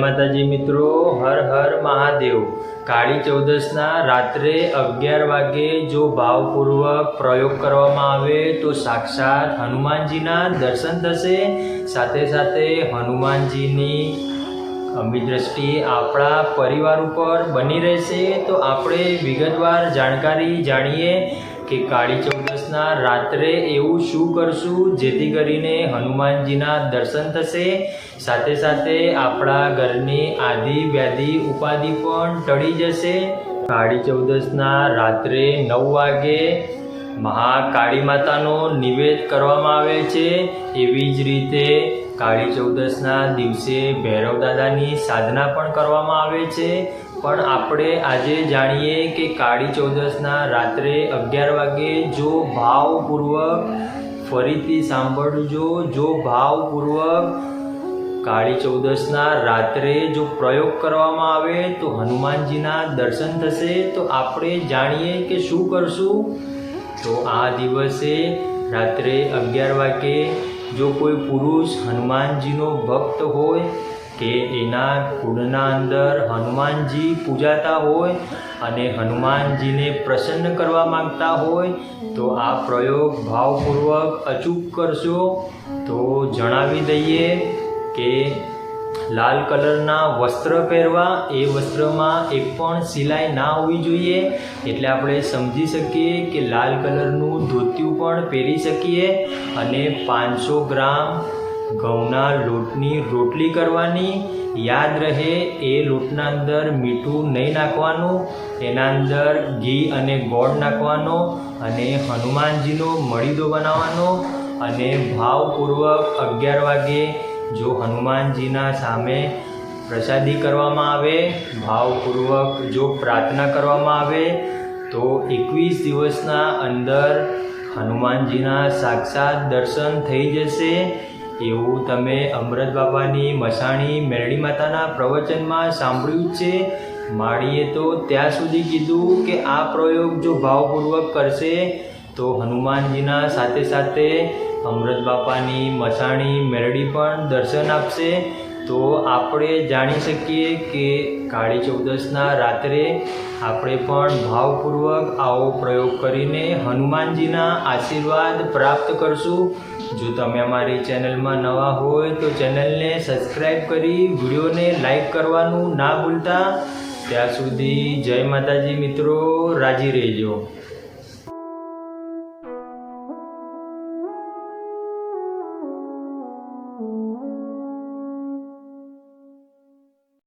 માતાજી મિત્રો, હર હર મહાદેવ। કાળી ચૌદસના રાત્રે 11 વાગે જો ભાવપૂર્વક પ્રયોગ કરવામાં આવે તો સાક્ષાત હનુમાનજીના દર્શન થશે। સાથે સાથે હનુમાનજીની અંબી દ્રષ્ટિ આપણા પરિવાર ઉપર બની રહેશે। તો આપણે વિગતવાર જાણકારી જાણીએ કે કાળી ચૌદસના રાત્રે એવું શું કરશું જેથી કરીને હનુમાનજીના દર્શન થશે। સાથે સાથે આપણા ઘરની આદિ વ્યાધિ ઉપાધિ પણ ટળી જશે। કાળી ચૌદસના રાત્રે 9 વાગે મહાકાળી માતાનો નિવેદ કરવામાં આવે છે। એવી જ રીતે કાળી ચૌદસના દિવસે ભૈરવ દાદાની સાધના પણ કરવામાં આવે છે। પણ આપણે આજે જાણીએ કે કાળી ચૌદસના રાત્રે 11 વાગે જો ભાવપૂર્વક, ફરીથી સાંભળજો, જો ભાવપૂર્વક કાળી ચૌદસના રાત્રે જો પ્રયોગ કરવામાં આવે તો હનુમાનજીના દર્શન થશે। તો આપણે જાણીએ કે શું કરશું। તો આ દિવસે રાત્રે 11 વાગે જો કોઈ પુરુષ હનુમાનજીનો ભક્ત હોય કે એના કુળના અંદર હનુમાનજી પૂજાતા હોય અને હનુમાનજીને પ્રસન્ન કરવા માંગતા હોય તો આ પ્રયોગ ભાવપૂર્વક અચૂક કરશો। તો જણાવી દઈએ કે લાલ કલરના વસ્ત્ર પહેરવા, એ વસ્ત્રમાં એક પણ સિલાઈ ના હોવી જોઈએ। એટલે આપણે સમજી શકીએ કે લાલ કલરનું ધોતિયું પણ પહેરી શકીએ। અને 500 ગ્રામ ઘઉંના લોટની રોટલી કરવાની। યાદ રહે, એ લોટના અંદર મીઠું નહીં નાખવાનું, એના અંદર ઘી અને ગોળ નાખવાનો અને હનુમાનજીનો મળીદો બનાવવાનો અને ભાવપૂર્વક 11 વાગે જો હનુમાનજીના સામે પ્રસાદી કરવામાં આવે, ભાવપૂર્વક જો પ્રાર્થના કરવામાં આવે તો 21 દિવસના અંદર હનુમાનજીના સાક્ષાત દર્શન થઈ જશે। એવું તમે અમૃત બાબાની મસાણી મેરડી માતાના પ્રવચનમાં સાંભળ્યું છે। માળીએ તો ત્યાં સુધી કીધું કે આ પ્રયોગ જો ભાવપૂર્વક કરશે તો હનુમાનજીના સાથે સાથે અમૃત બાપાની મસાણી મેરડી પણ દર્શન આપશે। તો આપણે જાણી શકીએ કે કાળી ચૌદસના રાત્રે આપણે પણ ભાવપૂર્વક આવો પ્રયોગ કરીને હનુમાનજીના આશીર્વાદ પ્રાપ્ત કરશું। જો તમે અમારી ચેનલમાં નવા હોય તો ચેનલને સબસ્ક્રાઈબ કરી વિડીયોને લાઈક કરવાનું ના ભૂલતા। ત્યાં સુધી જય માતાજી મિત્રો, રાજી રહેજો।